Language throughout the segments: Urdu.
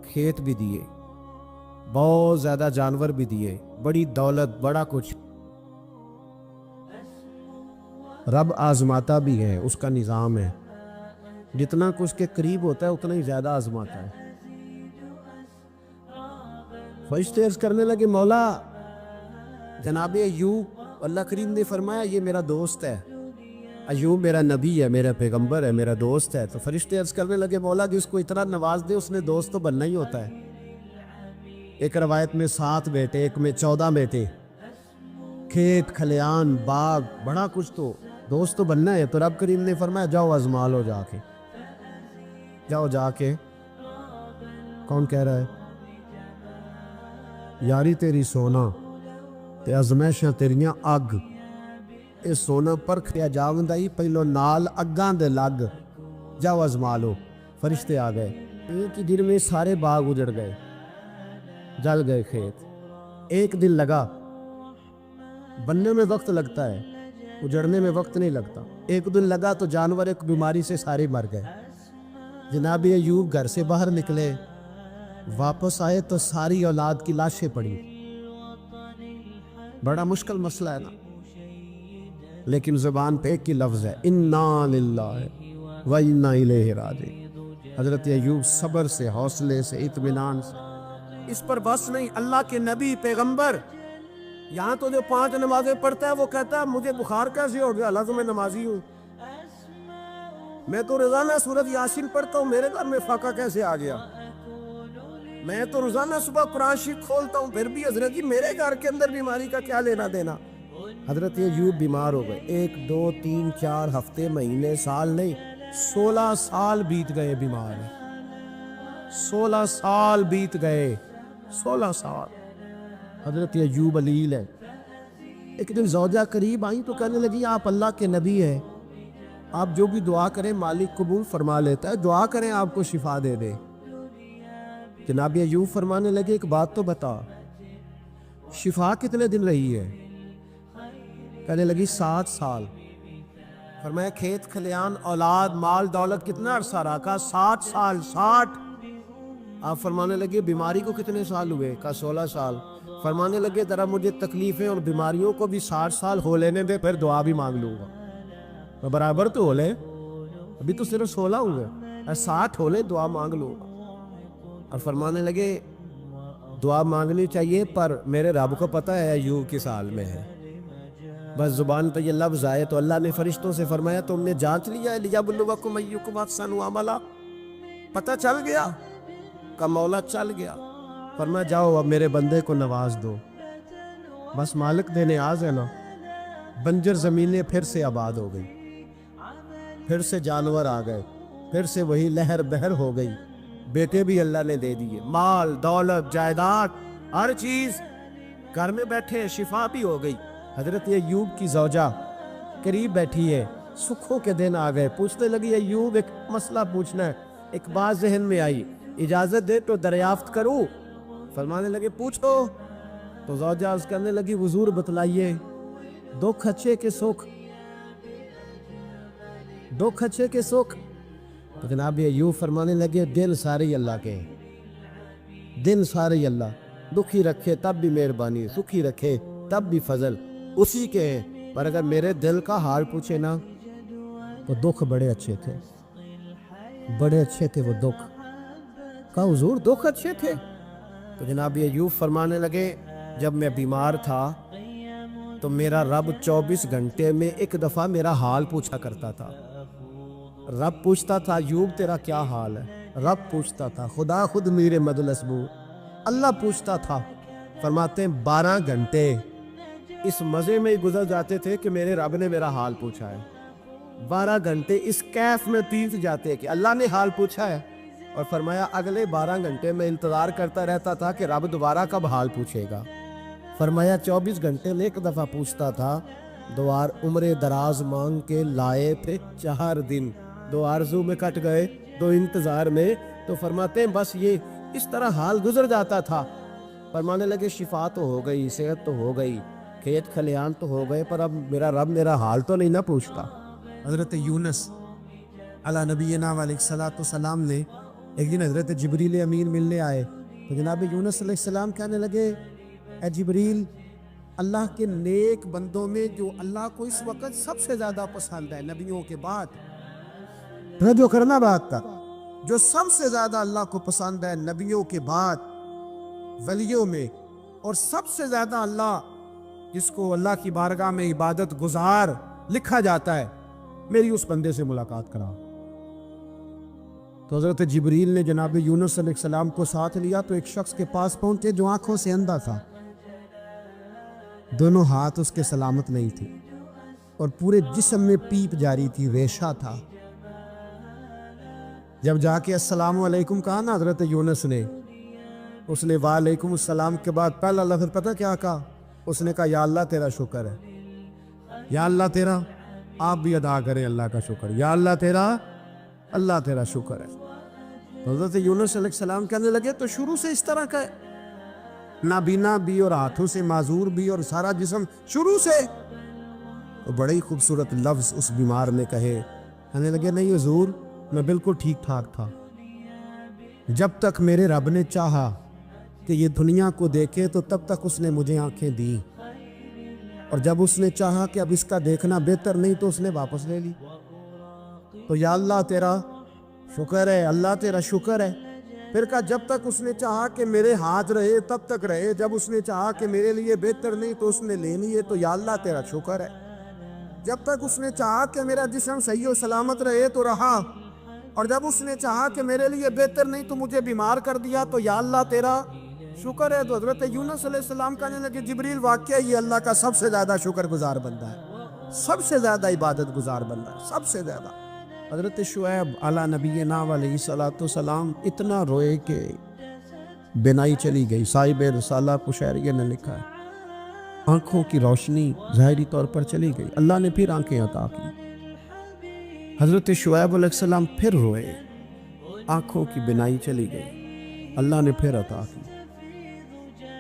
کھیت بھی دیے، بہت زیادہ جانور بھی دیے، بڑی دولت، بڑا کچھ۔ رب آزماتا بھی ہے، اس کا نظام ہے، جتنا کچھ کے قریب ہوتا ہے اتنا ہی زیادہ آزماتا ہے۔ فرشتے عرض کرنے لگے مولا جناب ایوب، اللہ کریم نے فرمایا یہ میرا دوست ہے، ایوب میرا نبی ہے، میرا پیغمبر ہے، میرا دوست ہے۔ تو فرشتے عرض کرنے لگے مولا جس کو اتنا نواز دے اس نے دوست تو بننا ہی ہوتا ہے۔ ایک روایت میں 7 بیٹے، ایک میں 14 بیٹے، کھیت کھلیان باغ بڑا کچھ، تو دوست تو بننا ہے۔ تو رب کریم نے فرمایا جاؤ آزما لو، جا کے جاؤ، جا کے۔ کون کہہ رہا ہے؟ یاری تیری سونا تے ازمائشاں تیریاں اگ، اے سونا پرکھیا جاوندا ہی پہلو نال اگاں دے لگ، جاؤ آزما لو۔ فرشتے آ گئے، ایک ہی دن میں سارے باغ اجڑ گئے، جل گئے کھیت۔ ایک دن لگا، بننے میں وقت لگتا ہے، اجڑنے میں وقت نہیں لگتا۔ ایک دن لگا تو جانور ایک بیماری سے سارے مر گئے۔ جناب ایوب گھر سے باہر نکلے، واپس آئے تو ساری اولاد کی لاشیں پڑی۔ بڑا مشکل مسئلہ ہے نا، لیکن زبان پہ ایک ہی لفظ ہے، انا للہ و انا الیہ راجعون۔ حضرت ایوب صبر سے، حوصلے سے، اطمینان سے، اس پر بس نہیں، اللہ کے نبی پیغمبر، یہاں تو جو 5 نمازیں پڑھتا ہے وہ کہتا ہے مجھے بخار کیسے ہو گیا، اللہ تو میں نمازی ہوں، میں تو روزانہ سورۃ یاسین پڑھتا ہوں، میرے گھر میں فاقہ کیسے آ گیا، میں تو روزانہ صبح قرآن شریف کھولتا ہوں، پھر بھی حضرت جی میرے گھر کے اندر بیماری کا کیا لینا دینا۔ حضرت ایوب بیمار ہو گئے، 1 2 3 4 ہفتے، مہینے، سال نہیں، 16 سال بیت گئے بیمار، 16 سال بیت گئے، 16 سال۔ حضرت ایوب علیل ہے۔ ایک دن زوجہ قریب آئیں تو کہنے لگی آپ اللہ کے نبی ہیں، آپ جو بھی دعا کریں مالک قبول فرما لیتا ہے، دعا کریں آپ کو شفا دے دے۔ جناب ایوب فرمانے لگے ایک بات تو بتا، شفا کتنے دن رہی ہے؟ کہنے لگی 7 سال۔ فرمایا کھیت کھلیان اولاد مال دولت کتنا عرصہ رہا؟ کہا 60 سال، 60۔ آپ فرمانے لگے بیماری کو کتنے سال ہوئے؟ کہا 16 سال۔ فرمانے لگے ذرا مجھے تکلیفیں اور بیماریوں کو بھی 60 سال ہو لینے دے، پھر دعا بھی مانگ لوں گا۔ برابر تو ہو لے، ابھی تو صرف 16 ہوئے، 60 ہو لے، دعا مانگ لوں گا۔ اور فرمانے لگے دعا مانگنی چاہیے پر میرے رب کو پتہ ہے ایوب کس حال میں ہے، بس زبان پہ یہ لفظ آئے تو اللہ نے فرشتوں سے فرمایا تم نے جانچ لیا ہے لیبلوکم ایکم احسن عملا، پتہ چل گیا؟ کا مولا چل گیا۔ فرمایا جاؤ اب میرے بندے کو نواز دو، بس مالک دینے آز ہے نا۔ بنجر زمینیں پھر سے آباد ہو گئی، پھر سے جانور آ گئے، پھر سے وہی لہر بہر ہو گئی، بیٹے بھی اللہ نے دے دیے، مال دولت جائیداد ہر چیز، گھر میں بیٹھے، شفا بھی ہو گئی۔ حضرت ایوب کی زوجہ قریب بیٹھی ہے، سکھوں کے دن آ گئے، پوچھنے لگی ایوب ایک مسئلہ پوچھنا ہے۔ ایک بات ذہن میں آئی، اجازت دے تو دریافت کروں؟ فرمانے لگے پوچھو۔ تو زوجہ عرض کرنے لگی حضور بتلائیے، دکھ اچھے کے سکھ، دکھ اچھے کے سکھ۔ تو جناب ایوب فرمانے لگے دن سارے اللہ کے، دن سارے اللہ، دکھی رکھے تب بھی مہربانی، سکھی رکھے تب بھی فضل اسی کے ہیں، پر اگر میرے دل کا حال پوچھے نا تو دکھ بڑے اچھے تھے، بڑے اچھے تھے وہ دکھ۔ کہا حضور دکھ اچھے تھے؟ تو جناب ایوب فرمانے لگے جب میں بیمار تھا تو میرا رب 24 گھنٹے میں ایک دفعہ میرا حال پوچھا کرتا تھا۔ رب پوچھتا تھا ایوب تیرا کیا حال ہے، رب پوچھتا تھا، خدا خود میرے مدلسبو اللہ پوچھتا تھا۔ فرماتے ہیں 12 گھنٹے اس مزے میں ہی گزر جاتے تھے کہ میرے رب نے میرا حال پوچھا ہے، 12 گھنٹے اس کیف میں بیت جاتے کہ اللہ نے حال پوچھا ہے۔ اور فرمایا اگلے 12 گھنٹے میں انتظار کرتا رہتا تھا کہ رب دوبارہ کب حال پوچھے گا۔ فرمایا 24 گھنٹے میں ایک دفعہ پوچھتا تھا، 2 عمر دراز مانگ کے لائے تھے 4 دن، 2 آرزو میں کٹ گئے 2 انتظار میں۔ تو فرماتے ہیں بس یہ اس طرح حال گزر جاتا تھا۔ فرمانے لگے شفا تو ہو گئی، صحت تو ہو گئی، کھیت کھلیان تو ہو گئے، پر اب میرا رب میرا حال تو نہیں نہ پوچھتا۔ حضرت یونس علی نبینا علیہ الصلوۃ والسلام نے ایک دن حضرت جبریل امین ملنے آئے تو جناب یونس علیہ السلام کہنے لگے اے جبریل، اللہ کے نیک بندوں میں جو اللہ کو اس وقت سب سے زیادہ پسند ہے نبیوں کے بعد، جو کرنا بات کا، جو سب سے زیادہ اللہ کو پسند ہے نبیوں کے بعد ولیوں میں، اور سب سے زیادہ اللہ جس کو اللہ کی بارگاہ میں عبادت گزار لکھا جاتا ہے، میری اس بندے سے ملاقات کراؤ۔ تو حضرت جبریل نے جناب یونس علیہ السلام کو ساتھ لیا تو ایک شخص کے پاس پہنچے جو آنکھوں سے اندھا تھا، دونوں ہاتھ اس کے سلامت نہیں تھے اور پورے جسم میں پیپ جاری تھی، ریشہ تھا۔ جب جا کے السلام علیکم کہا نا حضرت یونس نے، اس نے وعلیکم السلام کے بعد پہلا لفظ پتہ کیا کہا؟ اس نے کہا یا اللہ تیرا شکر ہے، یا اللہ تیرا، آپ بھی ادا کریں اللہ کا شکر، یا اللہ تیرا شکر ہے۔ حضرت یونس علیہ السلام کہنے لگے تو شروع سے اس طرح کا ہے، نابینا بھی اور ہاتھوں سے معذور بھی اور سارا جسم شروع سے؟ تو بڑے ہی خوبصورت لفظ اس بیمار نے کہے، کہنے لگے نہیں حضور، میں بالکل ٹھیک ٹھاک تھا، جب تک میرے رب نے چاہا کہ یہ دنیا کو دیکھے تو تب تک اس نے مجھے آنکھیں دی، اور جب اس نے چاہا کہ اب اس کا دیکھنا بہتر نہیں تو اس نے واپس لے لی۔ تو یا اللہ تیرا شکر ہے، اللہ تیرا شکر ہے۔ پھر کہا جب تک اس نے چاہا کہ میرے ہاتھ رہے تب تک رہے، جب اس نے چاہا کہ میرے لیے بہتر نہیں تو اس نے لے لیے، تو یا اللہ تیرا شکر ہے۔ جب تک اس نے چاہا کہ میرا جسم صحیح و سلامت رہے تو رہا، اور جب اس نے چاہا کہ میرے لیے بہتر نہیں تو مجھے بیمار کر دیا، تو یا اللہ تیرا شکر ہے۔ تو حضرت یونس علیہ السلام کہنے لگے جبریل واقعہ یہ اللہ کا سب سے زیادہ شکر گزار بندہ ہے، سب سے زیادہ عبادت گزار بندہ ہے، سب سے زیادہ۔ حضرت شعیب علی نبینا علیہ الصلوۃ والسلام اتنا روئے کہ بینائی چلی گئی۔ صاحب رسالہ قشیریہ نے لکھا ہے آنکھوں کی روشنی ظاہری طور پر چلی گئی، اللہ نے پھر آنکھیں عطا کی۔ حضرت شعیب علیہ السلام پھر روئے، آنکھوں کی بینائی چلی گئی، اللہ نے پھر عطا کی۔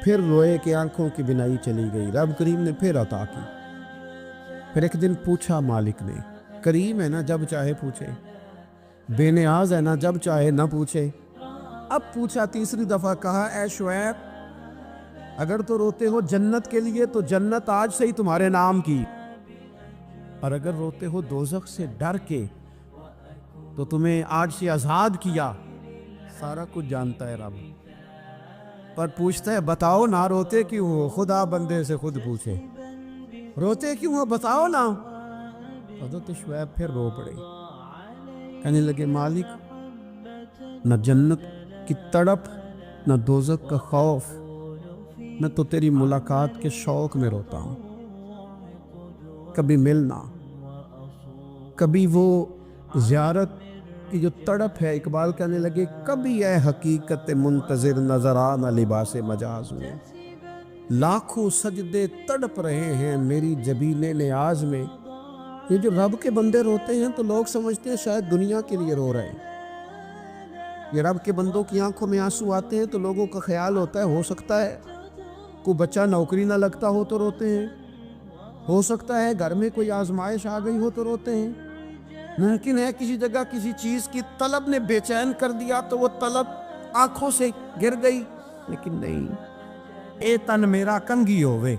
پھر روئے کہ آنکھوں کی بینائی چلی گئی، رب کریم نے پھر عطا کی۔ پھر ایک دن پوچھا مالک نے، کریم ہے نا جب چاہے پوچھے، بے نیاز ہے نا جب چاہے نہ پوچھے۔ اب پوچھا تیسری دفعہ، کہا اے شعیب اگر تو روتے ہو جنت کے لیے تو جنت آج سے ہی تمہارے نام کی، اور اگر روتے ہو دوزخ سے ڈر کے تو تمہیں آج سے آزاد کیا۔ سارا کچھ جانتا ہے رب، پر پوچھتا ہے بتاؤ نہ روتے کیوں ہو؟ خدا بندے سے خود پوچھے روتے کیوں ہو، بتاؤ نا۔ حضرت شعیب پھر رو پڑے، کہنے لگے مالک نہ جنت کی تڑپ، نہ دوزخ کا خوف، میں تو تیری ملاقات کے شوق میں روتا ہوں۔ کبھی ملنا، کبھی وہ زیارت کی جو تڑپ ہے۔ اقبال کہنے لگے کبھی اے حقیقت منتظر نظر آنا لباس مجاز میں، لاکھوں سجدے تڑپ رہے ہیں میری جبین نیاز میں۔ یہ جو رب کے بندے روتے ہیں تو لوگ سمجھتے ہیں شاید دنیا کے لیے رو رہے ہیں۔ یہ رب کے بندوں کی آنکھوں میں آنسو آتے ہیں تو لوگوں کا خیال ہوتا ہے ہو سکتا ہے کوئی بچہ نوکری نہ لگتا ہو تو روتے ہیں، ہو سکتا ہے گھر میں کوئی آزمائش آ گئی ہو تو روتے ہیں، ممکن ہے کسی جگہ کسی چیز کی طلب نے بے چین کر دیا تو وہ طلب آنکھوں سے گر گئی۔ لیکن نہیں، اے تن میرا کنگھی ہووے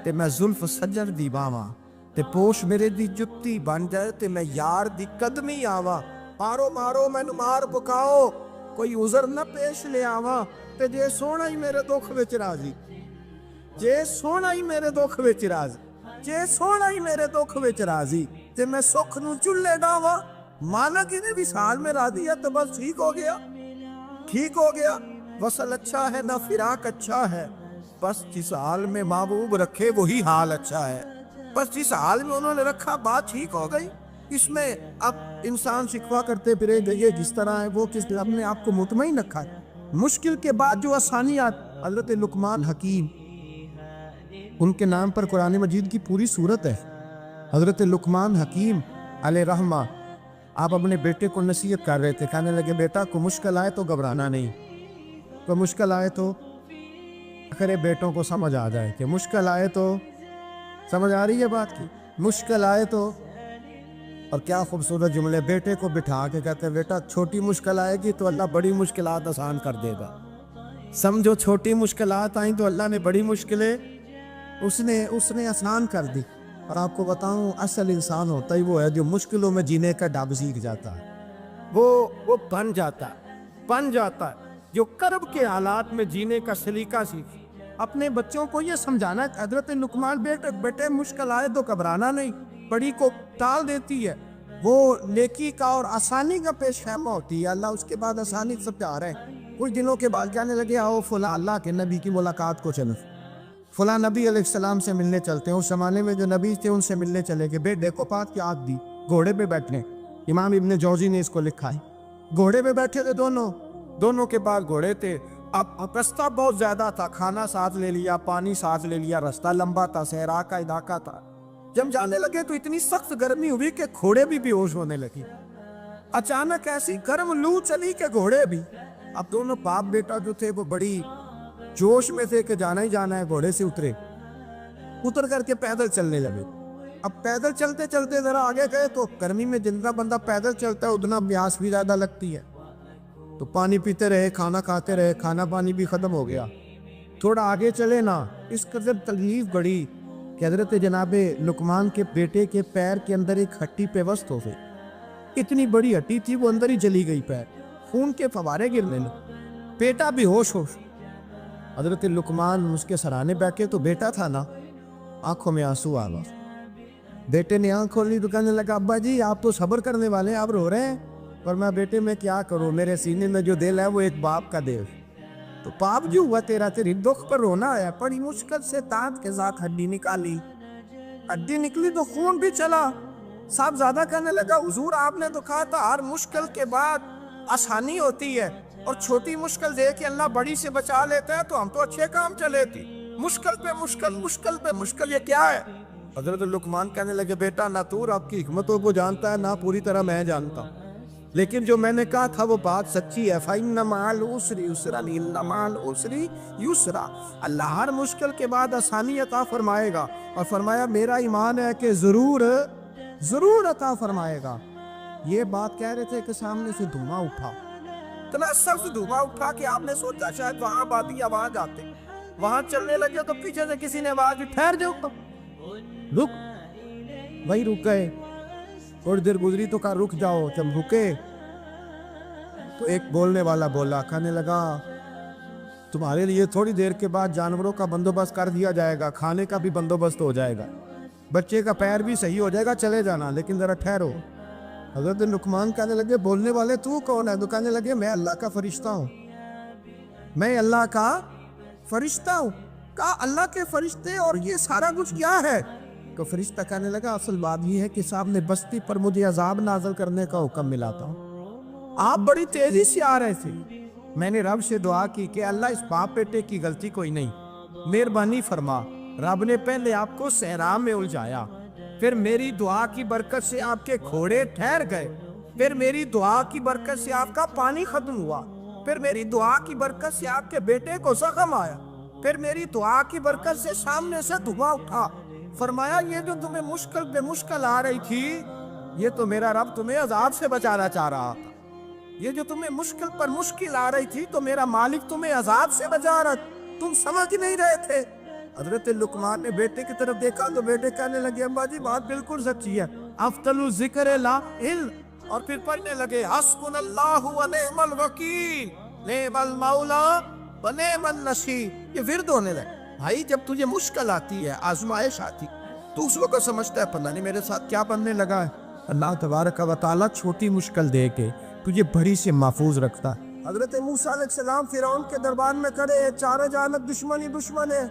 تے میں زلف سجر دی باواں، تے پوش میرے دی جتی بن جائے تے میں یار دی قدمی آواں۔ مارو مارو مینو مار پکاؤ، کوئی عذر نہ پیش لے آواں، تے جے سونا ہی میرے دکھ وچ راضی، جے سونا ہی میرے دکھ وچ راضی، جے سونا ہی میرے دکھ وچ راضی، تے میں سکھ نو چلے ڈاواں۔ مالک نے وصال میں راضی ہے تو بس ٹھیک ہو گیا، ٹھیک ہو گیا۔ وصل اچھا ہے نہ فراق اچھا ہے، بس جس حال میں محبوب رکھے وہی حال اچھا ہے۔ بس جس حال میں انہوں نے رکھا بات ٹھیک ہو گئی۔ اس میں اب انسان شکوہ کرتے پھرے گئے جس طرح ہے وہ کس اپنے آپ کو مطمئن رکھا ہے۔ مشکل کے بعد جو آسانیات، حضرت لقمان حکیم، ان کے نام پر قرآن مجید کی پوری صورت ہے۔ حضرت لقمان حکیم علیہ رحمہ آپ اپنے بیٹے کو نصیحت کر رہے تھے، کہنے لگے بیٹا کو مشکل آئے تو گھبرانا نہیں، کوئی مشکل آئے تو اکھرے بیٹوں کو سمجھ آ جائے کہ مشکل آئے تو، سمجھ آ رہی ہے بات کی، مشکل آئے تو اور کیا خوبصورت جملے، بیٹے کو بٹھا کے کہتے ہیں بیٹا چھوٹی مشکل آئے گی تو اللہ بڑی مشکلات آسان کر دے گا، سمجھو چھوٹی مشکلات آئیں تو اللہ نے بڑی مشکلیں اس نے آسان کر دی۔ اور آپ کو بتاؤں اصل انسان ہوتا ہی وہ ہے جو مشکلوں میں جینے کا ڈب سیکھ جاتا ہے، وہ بن جاتا ہے جو کرب کے حالات میں جینے کا سلیقہ سیکھے۔ اپنے بچوں کو یہ سمجھانا ہے، حضرت لقمان بیٹے مشکل آئے تو گھبرانا نہیں، بڑی کو ٹال دیتی ہے، وہ نیکی کا اور آسانی کا پیش خیمہ ہوتی ہے، اللہ اس کے بعد آسانی سب چاہ رہے ہیں۔ کچھ دنوں کے بعد کہنے لگے آؤ فلاں اللہ کے نبی کی ملاقات کو چلو، فلاں نبی علیہ السلام سے ملنے چلتے ہیں۔ اس زمانے میں جو نبی تھے ان سے ملنے چلے گئے، بیٹے کو پات کی آگ دی، گھوڑے پہ بیٹھنے، امام ابن جوزی نے اس کو لکھا ہے، گھوڑے پہ بیٹھے تھے دونوں کے پاس گھوڑے تھے۔ اب رستہ بہت زیادہ تھا، کھانا ساتھ لے لیا، پانی ساتھ لے لیا، رستہ لمبا تھا، صحرا کا علاقہ تھا۔ جب جانے لگے تو اتنی سخت گرمی ہوئی کہ گھوڑے بھی بے ہوش ہونے لگی، اچانک ایسی گرم لو چلی کہ گھوڑے بھی۔ اب دونوں باپ بیٹا جو تھے وہ بڑی جوش میں تھے کہ جانا ہی جانا ہے، گھوڑے سے اتر کر کے پیدل چلنے لگے۔ اب پیدل چلتے چلتے ذرا آگے گئے تو گرمی میں جتنا بندہ پیدل چلتا ہے اتنا پیاس بھی زیادہ لگتی ہے، تو پانی پیتے رہے، کھانا کھاتے رہے، کھانا پانی بھی ختم ہو گیا۔ تھوڑا آگے چلے نا، اس قدر تکلیف بڑی کہ حضرت جناب لقمان کے بیٹے کے پیر کے اندر ایک ہڈی پیوست ہو گئی، اتنی بڑی ہڈی تھی وہ اندر ہی جلی گئی، پیر خون کے فوارے گرنے لگے، بیٹا بھی ہوش۔ حضرت لقمان اس کے سرانے بیٹھے تو بیٹا تھا نا، آنکھوں میں آنسو آ گئے۔ بیٹے نے آنکھ کھولی تو کہنے لگا ابا جی آپ تو صبر کرنے والے ہیں، آپ رو رہے ہیں۔ اور میں بیٹے میں کیا کروں، میرے سینے میں جو دل ہے وہ ایک باپ کا دل، تو باپ جو ہوا تیری دکھ پر رونا آیا۔ بڑی مشکل سے دانت کے ساتھ ہڈی نکالی، ہڈی نکلی تو خون بھی چلا۔ صاحب زیادہ کہنے لگا حضور آپ نے تو کہا تھا ہر مشکل کے بعد آسانی ہوتی ہے، اور چھوٹی مشکل دے کے اللہ بڑی سے بچا لیتا ہے، تو ہم تو اچھے کام چلے تھے، مشکل پہ مشکل، مشکل پہ مشکل، یہ کیا ہے؟ حضرت لقمان کہنے لگے بیٹا نہ تو آپ کی حکمتوں کو جانتا ہے، نہ پوری طرح میں جانتا ہوں، لیکن جو میں نے کہا تھا وہ بات سچی ہے۔ فَإِنَّ مَعَ الْعُسْرِ يُسْرًا إِنَّ مَعَ الْعُسْرِ يُسْرًا، اللہ ہر مشکل کے بعد آسانی عطا فرمائے گا، اور فرمایا میرا ایمان ہے کہ ضرور عطا فرمائے گا۔ یہ بات کہہ رہے تھے کہ سامنے سے دھواں اٹھا، اتنا سخت دھواں اٹھا کہ آپ نے سوچا شاید وہاں بادی آواز آتے، وہاں چلنے لگے تو پیچھے سے کسی نے آواز دی ٹھہر جاؤ، رک، وہی رک گئے۔ تھوڑی دیر گزری تو کہا رک جاؤ، جب رکے تو ایک بولنے والا بولا، کہنے لگا تمہارے لیے تھوڑی دیر کے بعد جانوروں کا بندوبست کر دیا جائے گا، کھانے کا بھی بندوبست ہو جائے گا، بچے کا پیر بھی صحیح ہو جائے گا، چلے جانا لیکن ذرا ٹھہرو۔ حضرت لقمان کہنے لگے بولنے والے تو کون ہے؟ تو کہنے لگے میں اللہ کا فرشتہ ہوں، میں اللہ کا فرشتہ ہوں۔ کہا اللہ کے فرشتے اور یہ سارا کچھ کیا ہے؟ تو فرشتہ کہنے لگا اصل بات یہ ہے کہ صاحب نے بستی پر مجھے عذاب نازل کرنے کا حکم ملا تھا، آپ بڑی تیزی سے آ رہے تھے، میں نے رب سے دعا کی کہ اللہ اس باپ بیٹے کی غلطی کوئی نہیں، مہربانی فرما۔ رب نے پہلے آپ کو صحرا میں الجھایا، پھر میری دعا کی برکت سے آپ کے گھوڑے ٹھہر گئے، پھر میری دعا کی برکت سے آپ کا پانی ختم ہوا، پھر میری دعا کی برکت سے آپ کے بیٹے کو زخم آیا، پھر میری دعا کی برکت سے سامنے سے دھواں اٹھا۔ فرمایا یہ جو تمہیں مشکل پہ مشکل آ رہی تھی، یہ تو میرا رب تمہیں عذاب سے بچانا چاہ رہا تھا، یہ جو تمہیں مشکل پر مشکل آ رہی تھی تو میرا مالک تمہیں عذاب سے بچا رہا، تم سمجھ نہیں رہے تھے۔ حضرت لقمان نے بیٹے کی طرف دیکھا تو بیٹے کہنے لگے ابا جی بات بالکل سچی ہے، افضل الذکر لا علم، اور پھر پڑھنے لگے حسبنا اللہ و نعم الوکیل نعم المولا و نعم النصیر۔ یہ ورد ہونے لگے۔ بھائی جب تجھے مشکل آتی ہے، آزمائش آتی، تو اس وقت سمجھتا ہے پتہ نہیں میرے ساتھ کیا بننے لگا ہے۔ اللہ تبارک و تعالیٰ چھوٹی مشکل دے کے تجھے بڑی سے محفوظ رکھتا ہے۔ حضرت موسیٰ علیہ السلام فرعون کے دربار میں کھڑے، چاروں جانب دشمنی دشمن ہے،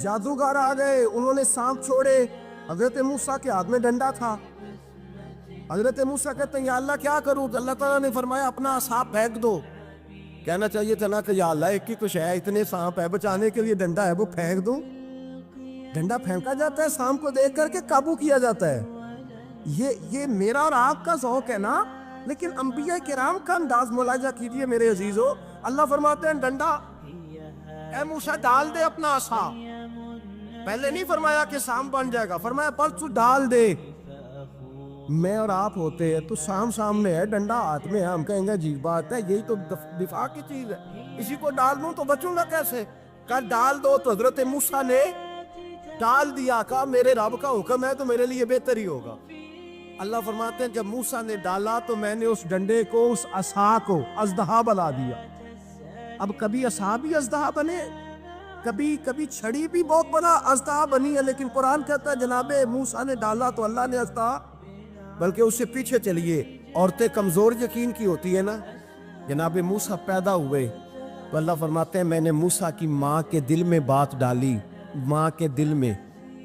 جادوگر آ گئے، انہوں نے سانپ چھوڑے، حضرت موسیٰ کے ہاتھ میں ڈنڈا تھا۔ حضرت موسیٰ کہتے ہیں یا اللہ کیا کروں؟ اللہ تعالیٰ نے فرمایا اپنا سانپ پھینک دو۔ کہنا چاہیے تھا نا کہ یا اللہ ایک ہی کچھ ہے، اتنے سانپ ہے، بچانے کے لیے ڈنڈا ہے وہ پھینک دو۔ ڈنڈا پھینکا جاتا ہے، سانپ کو دیکھ کر کے قابو کیا جاتا ہے۔ یہ میرا اور آپ کا ذوق ہے نا، لیکن انبیاء کرام کا انداز ملاحظہ کیجئے میرے عزیزو۔ اللہ فرماتے ہیں ڈنڈا، اے موسیٰ ڈال دے اپنا عصا۔ پہلے نہیں فرمایا کہ سانپ بن جائے گا، فرمایا بس تو ڈال دے۔ میں اور آپ ہوتے ہیں تو سامنے ہے، ڈنڈا ہاتھ میں ہے، ہم کہیں گے عجیب بات ہے، یہی تو دفاع کی چیز ہے، اسی کو ڈال دوں تو بچوں گا کیسے؟ کل ڈال دو تو حضرت موسیٰ نے ڈال دیا، کہا میرے رب کا حکم ہے تو میرے لیے بہتر ہی ہوگا۔ اللہ فرماتے ہیں جب موسیٰ نے ڈالا تو میں نے اس ڈنڈے کو، اس عصا کو اژدہا بنا دیا۔ اب کبھی عصا بھی اژدہا بنے، کبھی چھڑی بھی بہت بڑا اژدہا بنی ہے، لیکن قرآن کہتا ہے جناب موسیٰ نے ڈالا تو اللہ نے اژدہا، بلکہ اس سے پیچھے چلیے، عورتیں کمزور یقین کی ہوتی ہے نا۔ جناب موسیٰ پیدا ہوئے تو اللہ فرماتے ہیں میں نے موسیٰ کی ماں کے دل میں بات ڈالی، ماں کے دل میں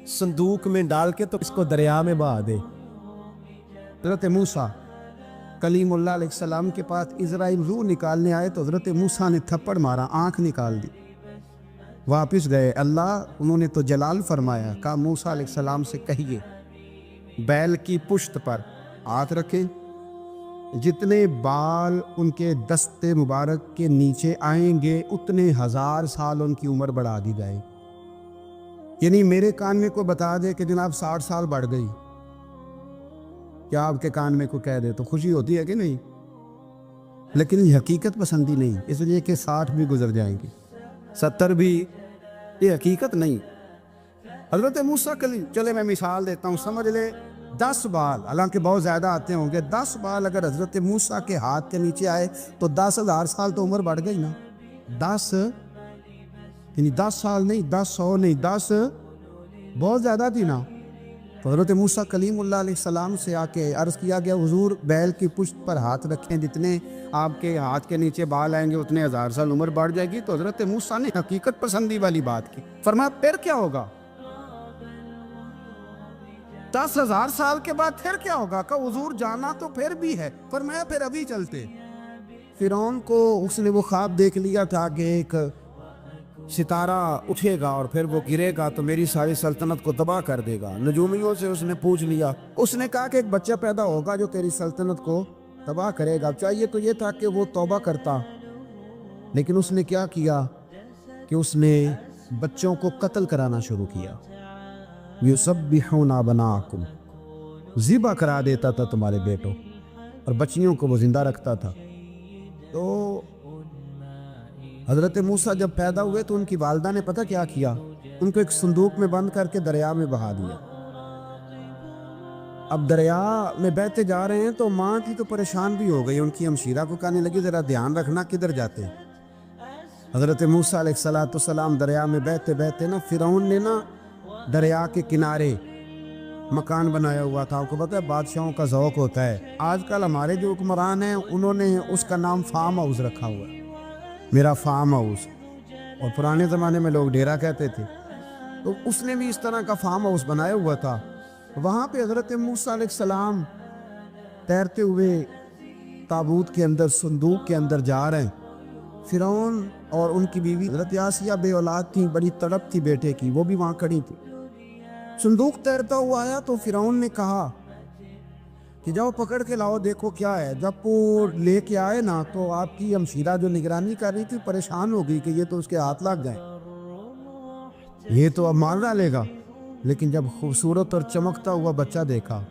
صندوق میں ڈال کے تو اس کو دریا میں بہا دے۔ حضرت موسیٰ کلیم اللہ علیہ السلام کے پاس اسرائیل روح نکالنے آئے تو حضرت موسیٰ نے تھپڑ مارا، آنکھ نکال دی، واپس گئے۔ اللہ انہوں نے تو جلال فرمایا، کہا موسیٰ علیہ السلام سے کہیے بیل کی پشت پر ہاتھ رکھیں، جتنے بال ان کے دستے مبارک کے نیچے آئیں گے اتنے 1000 سال ان کی عمر بڑھا دی جائے۔ یعنی میرے کان میں کو بتا دے کہ جناب 60 سال بڑھ گئی، کیا آپ کے کان میں کو کہہ دے تو خوشی ہوتی ہے کہ نہیں؟ لیکن یہ حقیقت پسندی نہیں، اس لیے کہ 60 بھی گزر جائیں گے، 70 بھی، یہ حقیقت نہیں۔ حضرت موسیٰ چلے میں مثال دیتا ہوں، سمجھ لے 10 بال، حالانکہ بہت زیادہ آتے ہوں گے، 10 بال اگر حضرت موسیٰ کے ہاتھ کے نیچے آئے تو 10,000 سال تو عمر بڑھ گئی نا۔ 10 یعنی 10 سال نہیں، 10 نہیں، 10 بہت زیادہ تھی نا۔ تو حضرت موسیٰ کلیم اللہ علیہ السلام سے آ کے عرض کیا گیا حضور بیل کی پشت پر ہاتھ رکھیں، جتنے آپ کے ہاتھ کے نیچے بال آئیں گے اتنے 1000 سال عمر بڑھ جائے گی۔ تو حضرت موسیٰ نے حقیقت پسندی والی بات کی، فرمایا پھر کیا ہوگا؟ 10,000 سال کے بعد پھر کیا ہوگا؟ کہ حضور جانا تو پھر بھی ہے، فرمایا پھر ابھی چلتے۔ فرعون کو اس نے وہ خواب دیکھ لیا تھا کہ ایک ستارہ اٹھے گا اور پھر وہ گرے گا تو میری ساری سلطنت کو تباہ کر دے گا۔ نجومیوں سے اس نے پوچھ لیا، اس نے کہا کہ ایک بچہ پیدا ہوگا جو تیری سلطنت کو تباہ کرے گا۔ چاہیے تو یہ تھا کہ وہ توبہ کرتا، لیکن اس نے کیا کیا کہ اس نے بچوں کو قتل کرانا شروع کیا۔ یُسَبِّحُونَ أَبْنَاءَکُمْ، ذبح کرا دیتا تھا تمہارے بیٹوں، اور بچیوں کو وہ زندہ رکھتا تھا۔ تو حضرت موسیٰ جب پیدا ہوئے تو ان کی والدہ نے پتہ کیا کیا، ان کو ایک صندوق میں بند کر کے دریا میں بہا دیا۔ اب دریا میں بہتے جا رہے ہیں تو ماں کی تو پریشان بھی ہو گئی، ان کی ہمشیرہ کو کہنے لگی ذرا دھیان رکھنا کدھر جاتے ہیں۔ حضرت موسیٰ علیہ السلام دریا میں بہتے بہتے نا، فرعون نے نا دریا کے کنارے مکان بنایا ہوا تھا۔ آپ کو پتہ ہے بادشاہوں کا ذوق ہوتا ہے، آج کل ہمارے جو حکمران ہیں انہوں نے اس کا نام فارم ہاؤس رکھا ہوا ہے، میرا فارم ہاؤس، اور پرانے زمانے میں لوگ ڈیرا کہتے تھے۔ تو اس نے بھی اس طرح کا فارم ہاؤس بنایا ہوا تھا۔ وہاں پہ حضرت موسیٰ علیہ السلام تیرتے ہوئے تابوت کے اندر، صندوق کے اندر جا رہے ہیں۔ فرعون اور ان کی بیوی حضرت آسیہ بے اولاد تھیں، بڑی تڑپ تھی بیٹے کی، وہ بھی وہاں کھڑی تھی۔ صندوق تیرتا ہوا آیا تو فرعون نے کہا کہ جاؤ پکڑ کے لاؤ دیکھو کیا ہے۔ جب وہ لے کے آئے نا تو آپ کی ہمشیرہ جو نگرانی کر رہی تھی پریشان ہو گئی کہ یہ تو اس کے ہاتھ لگ گئے، یہ تو اب مار ڈالے گا۔ لیکن جب خوبصورت اور چمکتا ہوا بچہ دیکھا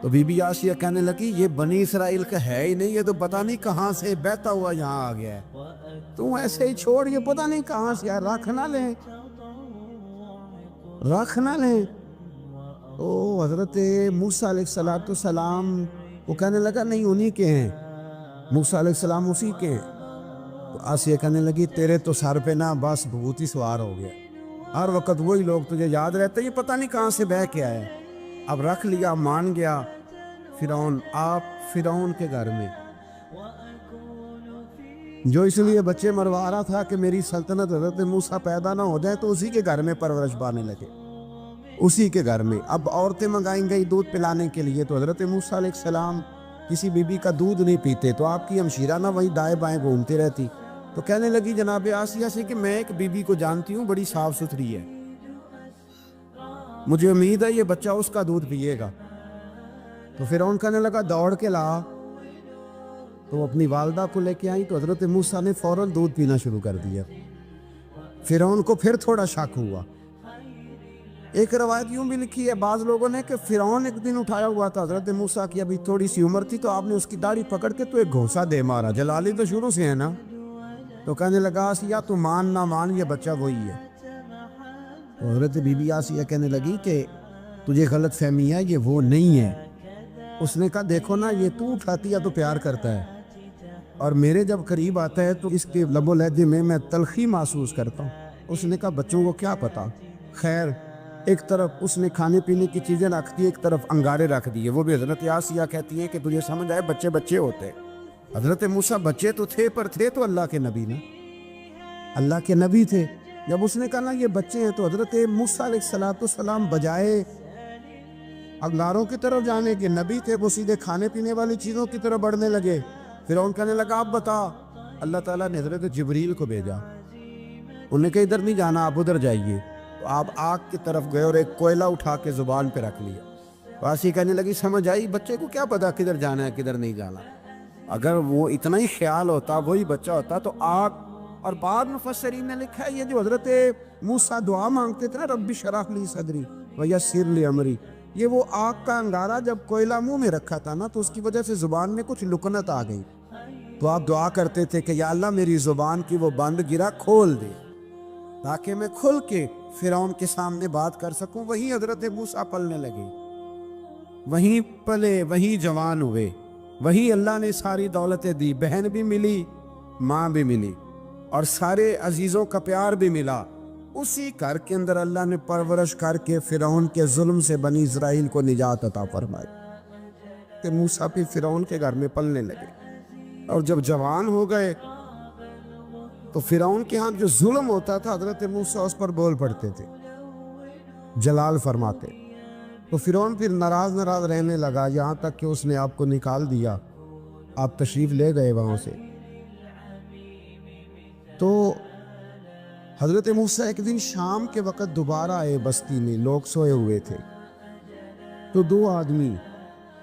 تو بی بی آسیہ کہنے لگی یہ بنی اسرائیل کا ہے ہی نہیں، یہ تو پتہ نہیں کہاں سے بہتا ہوا یہاں آ گیا ہے، تو ایسے ہی چھوڑ، یہ پتہ نہیں کہاں سے، رکھ نہ لیں، رکھ نہ لیں۔ تو حضرت موسیٰ علیہ السلام وہ کہنے لگا نہیں انہی کے ہیں، موسیٰ علیہ السلام اسی کے ہیں۔ تو آسیہ کہنے لگی تیرے تو سر پہ نا بس بھوت ہی سوار ہو گیا، ہر وقت وہی لوگ تجھے یاد رہتے، یہ پتہ نہیں کہاں سے بہ کے آئے۔ اب رکھ لیا، مان گیا فرعون، آپ فرعون کے گھر میں جو اس لیے بچے مروا رہا تھا کہ میری سلطنت حضرت موسیٰ پیدا نہ ہو جائے، تو اسی کے گھر میں پرورش پانے لگے، اسی کے گھر میں۔ اب عورتیں منگائیں گئی دودھ پلانے کے لیے، تو حضرت موسیٰ علیہ السلام کسی بی بی کا دودھ نہیں پیتے، تو آپ کی ہمشیرہ نہ وہیں دائیں بائیں گھومتی رہتی۔ تو کہنے لگی جناب آسیہ سے کہ میں ایک بی بی کو جانتی ہوں، بڑی صاف ستھری ہے، مجھے امید ہے یہ بچہ اس کا دودھ پیے گا۔ تو فرعون کہنے لگا دوڑ کے لا، تو وہ اپنی والدہ کو لے کے آئی، تو حضرت موسیٰ نے فوراً دودھ پینا شروع کر دیا۔ فرعون کو پھر تھوڑا شک ہوا، ایک روایت یوں بھی لکھی ہے بعض لوگوں نے کہ فرعون ایک دن اٹھایا ہوا تھا حضرت موسیٰ کی، ابھی تھوڑی سی عمر تھی، تو آپ نے اس کی داڑھی پکڑ کے تو ایک گھونسا دے مارا، جلالی تو شروع سے ہے نا، تو کہنے لگا آسیہ تو مان نہ مان یہ بچہ وہی ہے۔ تو حضرت بی بی آسیہ کہنے لگی کہ تجھے غلط فہمی ہے، یہ وہ نہیں ہے۔ اس نے کہا دیکھو نا، یہ تو اٹھاتی ہے تو پیار کرتا ہے، اور میرے جب قریب آتا ہے تو اس کے لب و لہجے میں تلخی محسوس کرتا ہوں۔ اس نے کہا بچوں کو کیا پتا، خیر ایک طرف اس نے کھانے پینے کی چیزیں رکھ دی، ایک طرف انگارے رکھ دیے۔ وہ بھی حضرت آسیہ کہتی ہیں کہ تجھے سمجھ آئے بچے بچے ہوتے ہیں۔ حضرت موسیٰ بچے تو تھے پر تھے تو اللہ کے نبی نا، اللہ کے نبی تھے۔ جب اس نے کہا نا یہ بچے ہیں، تو حضرت موسیٰ علیہ السلام بجائے انگاروں کی طرف جانے کے، نبی تھے، وہ سیدھے کھانے پینے والی چیزوں کی طرف بڑھنے لگے۔ فرعون کہنے لگا آپ بتا، اللہ تعالیٰ نے حضرت جبریل کو بھیجا، انہوں نے کہا ادھر نہیں جانا، آپ ادھر جائیے۔ تو آپ آگ کی طرف گئے اور ایک کوئلہ اٹھا کے زبان پہ رکھ لیا۔ واسی کہنے لگی سمجھ آئی، بچے کو کیا پتا کدھر جانا ہے کدھر نہیں جانا، اگر وہ اتنا ہی خیال ہوتا وہی بچہ ہوتا تو آگ۔ اور بعد مفسرین نے لکھا ہے یہ جو حضرت موسیٰ دعا مانگتے تھے نا رب اشرح لی صدری ویسر لی امری، یہ وہ آگ کا انگارہ جب کوئلہ منہ میں رکھا تھا نا تو اس کی وجہ سے زبان میں کچھ لکنت آ گئی، تو آپ دعا کرتے تھے کہ یا اللہ میری زبان کی وہ بند گرا کھول دے تاکہ میں کھل کے فرعون کے سامنے بات کر سکوں۔ وہیں حضرت موسیٰ پلنے لگے، وہیں پلے، وہیں جوان ہوئے، وہیں اللہ نے ساری دولتیں دی، بہن بھی ملی، ماں بھی ملی، اور سارے عزیزوں کا پیار بھی ملا۔ اسی گھر کے اندر اللہ نے پرورش کر کے فرعون کے ظلم سے بنی اسرائیل کو نجات عطا فرمائی کہ موسیٰ بھی فرعون کے گھر میں پلنے لگے۔ اور جب جوان ہو گئے تو فرعون کے ہاں جو ظلم ہوتا تھا حضرت موسیٰ اس پر بول پڑتے تھے، جلال فرماتے، تو فرعون پھر ناراض رہنے لگا، یہاں تک کہ اس نے آپ کو نکال دیا، آپ تشریف لے گئے وہاں سے۔ تو حضرت موسیٰ ایک دن شام کے وقت دوبارہ آئے بستی میں، لوگ سوئے ہوئے تھے، تو دو آدمی،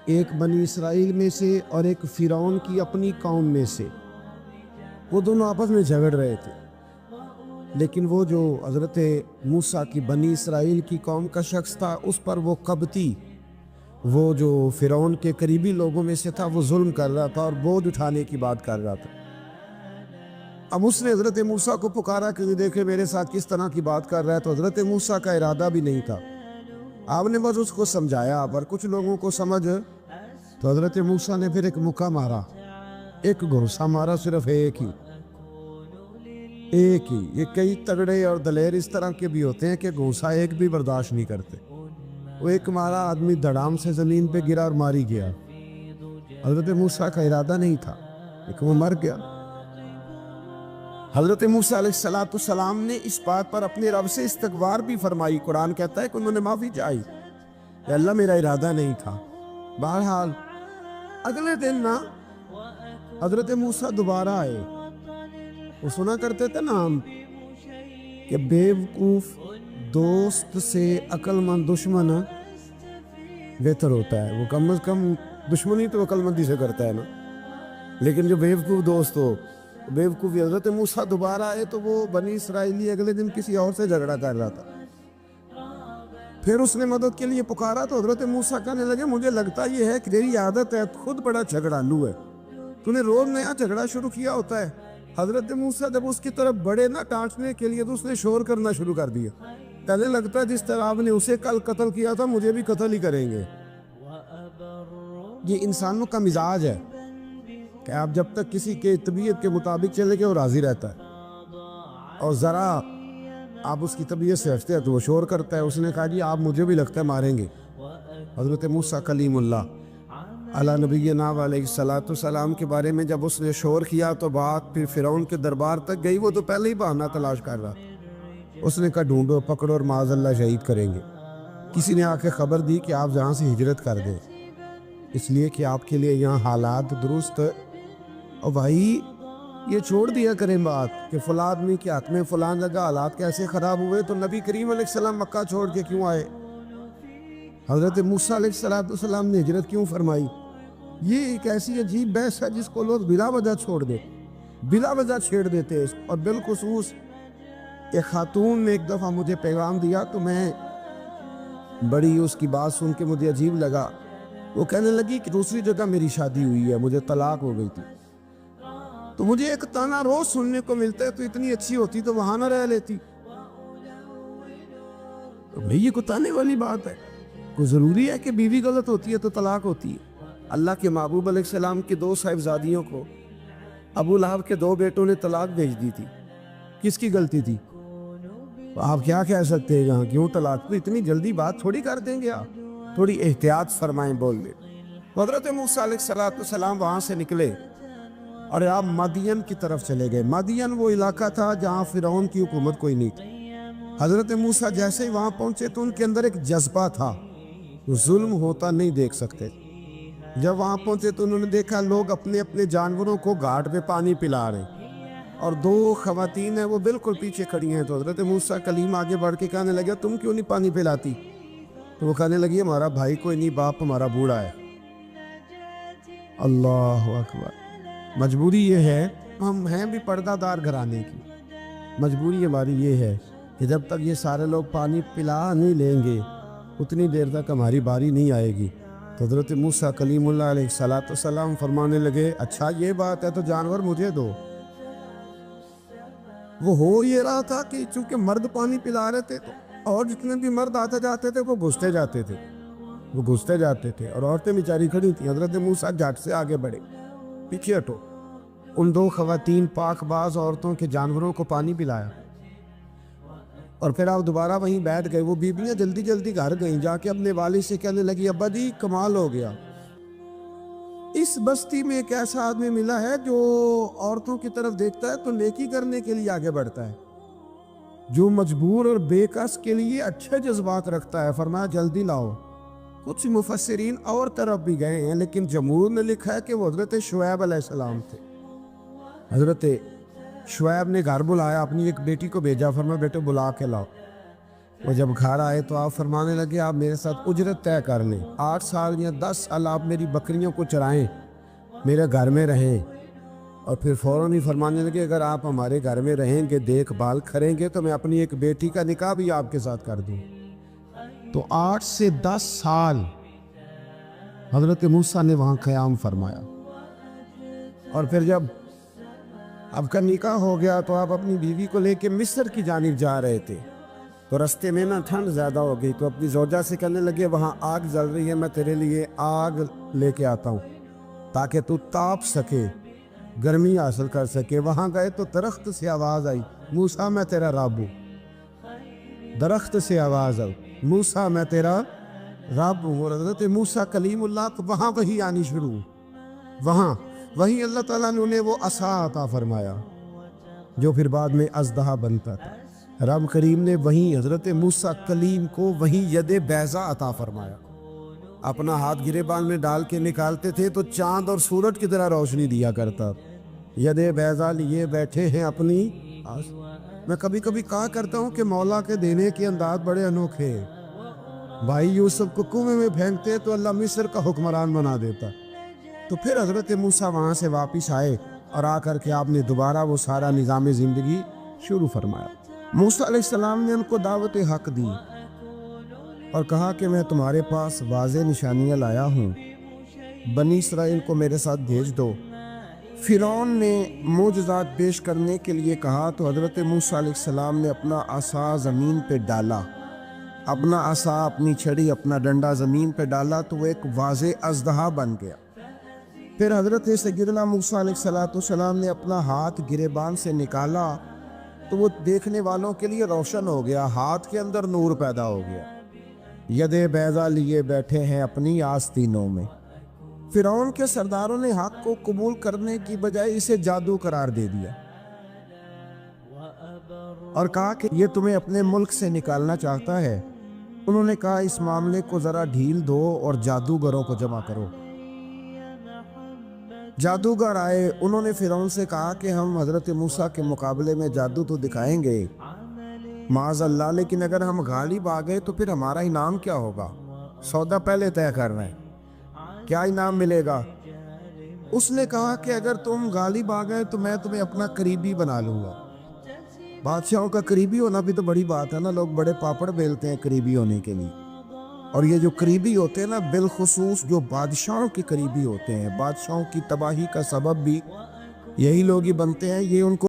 ایک بنی اسرائیل میں سے اور ایک فرعون کی اپنی قوم میں سے، وہ دونوں آپس میں جھگڑ رہے تھے، لیکن وہ جو حضرت موسیٰ کی بنی اسرائیل کی قوم کا شخص تھا اس پر وہ قبطی، وہ جو فرعون کے قریبی لوگوں میں سے تھا، وہ ظلم کر رہا تھا اور بوجھ اٹھانے کی بات کر رہا تھا۔ اب اس نے حضرت موسیٰ کو پکارا کہ دیکھے میرے ساتھ کس طرح کی بات کر رہا ہے، تو حضرت موسیٰ کا ارادہ بھی نہیں تھا، آپ نے بس اس کو سمجھایا، پر کچھ لوگوں کو سمجھ، تو حضرت موسیٰ نے پھر ایک مکہ مارا، ایک گھونسا مارا، صرف ایک ہی۔ یہ کئی تگڑے اور دلیر اس طرح کے بھی ہوتے ہیں کہ گھونسا ایک بھی برداشت نہیں کرتے، وہ ایک مارا، آدمی دھڑام سے زمین پہ گرا اور ماری گیا۔ حضرت موسیٰ کا ارادہ نہیں تھا لیکن وہ مر گیا۔ حضرت موسیٰ علیہ السلام نے اس بات پر اپنے رب سے استغفار بھی فرمائی، قرآن کہتا ہے کہ انہوں نے معافی چاہی کہ اللہ میرا ارادہ نہیں تھا۔ بہرحال اگلے دن نا حضرت موسیٰ دوبارہ آئے، وہ سنا کرتے تھے نا ہم کہ بیوقوف دوست سے عقل مند دشمن بہتر ہوتا ہے، وہ کم از کم دشمنی تو عقل مندی سے کرتا ہے نا، لیکن جو بیوقوف دوست ہو بیوقوفی۔ حضرت موسیٰ دوبارہ آئے تو وہ بنی اسرائیلی اگلے دن کسی اور سے جھگڑا کر رہا تھا، پھر اس نے مدد کے لیے پکارا تو حضرت موسیٰ کہنے لگے مجھے لگتا یہ ہے کہ تیری عادت ہے، خود بڑا جھگڑالو ہے، تو نے روز نیا جھگڑا شروع کیا ہوتا ہے۔ حضرت موسیٰ جب اس کی طرف بڑھے نا ڈانٹنے کے لیے تو اس نے شور کرنا شروع کر دیا، کہنے لگتا ہے جس طرح آپ نے اسے کل قتل کیا تھا مجھے بھی قتل ہی کریں گے۔ یہ انسانوں کا مزاج ہے کہ آپ جب تک کسی کے طبیعت کے مطابق چلے گئے وہ راضی رہتا ہے، اور ذرا آپ اس کی طبیعت سے ہٹتے ہیں تو وہ شور کرتا ہے۔ اس نے کہا جی آپ مجھے بھی لگتا ہے ماریں گے۔ حضرت موسیٰ کلیم اللہ علی نبینا علیہ السلام کے بارے میں جب اس نے شور کیا تو بات پھر فرعون کے دربار تک گئی، وہ تو پہلے ہی بہانہ تلاش کر رہا، اس نے کہا ڈھونڈو پکڑو اور معاذ اللہ شہید کریں گے۔ کسی نے آ کے خبر دی کہ آپ یہاں سے ہجرت کر دیں، اس لیے کہ آپ کے لیے یہاں حالات درست، اور بھائی یہ چھوڑ دیا کریں بات کہ فلاں آدمی کے ہاتھ میں فلاں جگہ حالات کیسے خراب ہوئے تو نبی کریم علیہ السلام مکہ چھوڑ کے کیوں آئے، حضرت موسیٰ علیہ السلام نے ہجرت کیوں فرمائی۔ یہ ایک ایسی عجیب بحث ہے جس کو لوگ بلا وجہ چھوڑ دے، بلا وجہ چھیڑ دیتے۔ اور بالخصوص ایک خاتون نے ایک دفعہ مجھے پیغام دیا تو میں بڑی اس کی بات سن کے مجھے عجیب لگا. وہ کہنے لگی کہ دوسری جگہ میری شادی ہوئی ہے, مجھے طلاق ہو گئی تھی, تو مجھے ایک تانا روز سننے کو ملتا ہے تو اتنی اچھی ہوتی تو وہاں نہ رہ لیتی. تو بھئی یہ کوئی تانے والی بات ہے؟ کوئی ضروری ہے کہ بیوی غلط ہوتی ہے تو طلاق ہوتی ہے؟ اللہ کے محبوب علیہ السلام کی 2 صاحبزادیوں کو ابو لہب کے 2 بیٹوں نے طلاق بھیج دی تھی. کس کی غلطی تھی؟ آپ کیا کہہ سکتے ہیں یہاں کیوں طلاق؟ تو اتنی جلدی بات تھوڑی کر دیں گے آپ, تھوڑی احتیاط فرمائیں بولنے. حضرت موسیٰ علیہ السلام وہاں سے نکلے اور آپ مدین کی طرف چلے گئے. مدین وہ علاقہ تھا جہاں فرعون کی حکومت کوئی نہیں تھی. حضرت موسیٰ جیسے ہی وہاں پہنچے تو ان کے اندر ایک جذبہ تھا, ظلم ہوتا نہیں دیکھ سکتے. جب وہاں پہنچے تو انہوں نے دیکھا لوگ اپنے اپنے جانوروں کو گھاٹ پہ پانی پلا رہے ہیں اور 2 خواتین ہیں وہ بالکل پیچھے کھڑی ہیں. تو حضرت موسیٰ کلیم آگے بڑھ کے کہنے لگا تم کیوں نہیں پانی پلاتی؟ تو وہ کہنے لگی ہمارا بھائی کوئی نہیں, باپ ہمارا بوڑھا ہے. اللہ اکبر. مجبوری یہ ہے, ہم ہیں بھی پردہ دار گھرانے کی, مجبوری ہماری یہ ہے کہ جب تک یہ سارے لوگ پانی پلا نہیں لیں گے اتنی دیر تک ہماری باری نہیں آئے گی. تو حضرت موسیٰ کلیم اللہ علیہ السلام فرمانے لگے اچھا یہ بات ہے تو جانور مجھے دو. وہ ہو یہ رہا تھا کہ چونکہ مرد پانی پلا رہے تھے اور جتنے بھی مرد آتے جاتے تھے وہ گھستے جاتے تھے اور عورتیں بیچاری کھڑی تھیں. حضرت موسیٰ جھٹ سے آگے بڑھے, پیچھے ہٹو. ان 2 خواتین پاک باز عورتوں کے جانوروں کو پانی پلایا اور پھر آپ دوبارہ وہیں بیٹھ گئے. وہ بیویاں جلدی جلدی گھر گئیں, جا کے اپنے والد سے کہنے لگی ابا جی کمال ہو گیا, اس بستی میں ایک ایسا آدمی ملا ہے جو عورتوں کی طرف دیکھتا ہے تو نیکی کرنے کے لیے آگے بڑھتا ہے, جو مجبور اور بے کس کے لیے اچھے جذبات رکھتا ہے. فرمایا جلدی لاؤ. کچھ مفسرین اور طرف بھی گئے ہیں لیکن جمہور نے لکھا ہے کہ وہ حضرت شعیب علیہ السلام تھے. حضرت شعیب نے گھر بلایا, اپنی ایک بیٹی کو بھیجا, فرمایا بیٹے بلا کے لاؤ. وہ جب گھر آئے تو آپ فرمانے لگے آپ میرے ساتھ اجرت طے کر لیں, 8 سال یا 10 سال آپ میری بکریوں کو چرائیں, میرے گھر میں رہیں. اور پھر فوراً ہی فرمانے لگے اگر آپ ہمارے گھر میں رہیں گے دیکھ بھال کریں گے تو میں اپنی ایک بیٹی کا نکاح بھی آپ کے ساتھ کر دوں. تو 8 سے 10 سال حضرت موسیٰ نے وہاں قیام فرمایا. اور پھر جب آپ کا نکاح ہو گیا تو آپ اپنی بیوی کو لے کے مصر کی جانب جا رہے تھے, تو رستے میں نا ٹھنڈ زیادہ ہو گئی تو اپنی زوجہ سے کہنے لگے وہاں آگ جل رہی ہے, میں تیرے لیے آگ لے کے آتا ہوں تاکہ تو تاپ سکے, گرمی حاصل کر سکے. وہاں گئے تو درخت سے آواز آئی موسیٰ میں تیرا رب ہوں. درخت سے آواز آئی موسیٰ میں تیرا رب ہوں. اور حضرت موسیٰ کلیم اللہ کو وہاں وہی آنی شروع, وہاں وہی اللہ تعالیٰ نے انہیں وہ عصا عطا فرمایا جو پھر بعد میں اژدہا بنتا تھا. رب کریم نے وہیں حضرت موسیٰ کلیم کو وہیں ید بیضا عطا فرمایا. اپنا ہاتھ گریبان میں ڈال کے نکالتے تھے تو چاند اور سورج کی طرح روشنی دیا کرتا. ید بیضا لیے بیٹھے ہیں اپنی. میں کبھی کبھی کہا کرتا ہوں کہ مولا کے دینے کے انداز بڑے انوکھے ہیں. بھائی یوسف کو کنویں میں پھینکتے تو اللہ مصر کا حکمران بنا دیتا. تو پھر حضرت موسیٰ وہاں سے واپس آئے اور آ کر کے آپ نے دوبارہ وہ سارا نظام زندگی شروع فرمایا. موسیٰ علیہ السلام نے ان کو دعوت حق دی اور کہا کہ میں تمہارے پاس واضح نشانیاں لایا ہوں, بنی اسرائیل کو میرے ساتھ بھیج دو. فرعون نے معجزات پیش کرنے کے لیے کہا تو حضرت موسیٰ علیہ السلام نے اپنا عصا زمین پہ ڈالا, اپنا عصا, اپنی چھڑی, اپنا ڈنڈا زمین پہ ڈالا تو وہ ایک واضح اژدہا بن گیا. پھر حضرت سیدنا موسیٰ علیہ السلام نے اپنا ہاتھ گریبان سے نکالا تو وہ دیکھنے والوں کے لیے روشن ہو گیا, ہاتھ کے اندر نور پیدا ہو گیا. ید بیضا لیے بیٹھے ہیں اپنی آستینوں میں. فرعون کے سرداروں نے حق کو قبول کرنے کی بجائے اسے جادو قرار دے دیا اور کہا کہ یہ تمہیں اپنے ملک سے نکالنا چاہتا ہے. انہوں نے کہا اس معاملے کو ذرا ڈھیل دو اور جادوگروں کو جمع کرو. جادوگر آئے, انہوں نے فرعون سے کہا کہ ہم حضرت موسیٰ کے مقابلے میں جادو تو دکھائیں گے معاذ اللہ, لیکن اگر ہم غالب آ گئے تو پھر ہمارا انعام کیا ہوگا؟ سودا پہلے طے کرنا ہے, کیا انعام ملے گا؟ اس نے کہا کہ اگر تم غالب آ گئے تو میں تمہیں اپنا قریبی بنا لوں گا. بادشاہوں کا قریبی ہونا بھی تو بڑی بات ہے نا, لوگ بڑے پاپڑ بیلتے ہیں قریبی ہونے کے لیے. اور یہ جو قریبی ہوتے ہیں نا، بالخصوص جو بادشاہوں کے قریبی ہوتے ہیں، بادشاہوں کی تباہی کا سبب بھی یہی لوگ ہی بنتے ہیں، یہ ان کو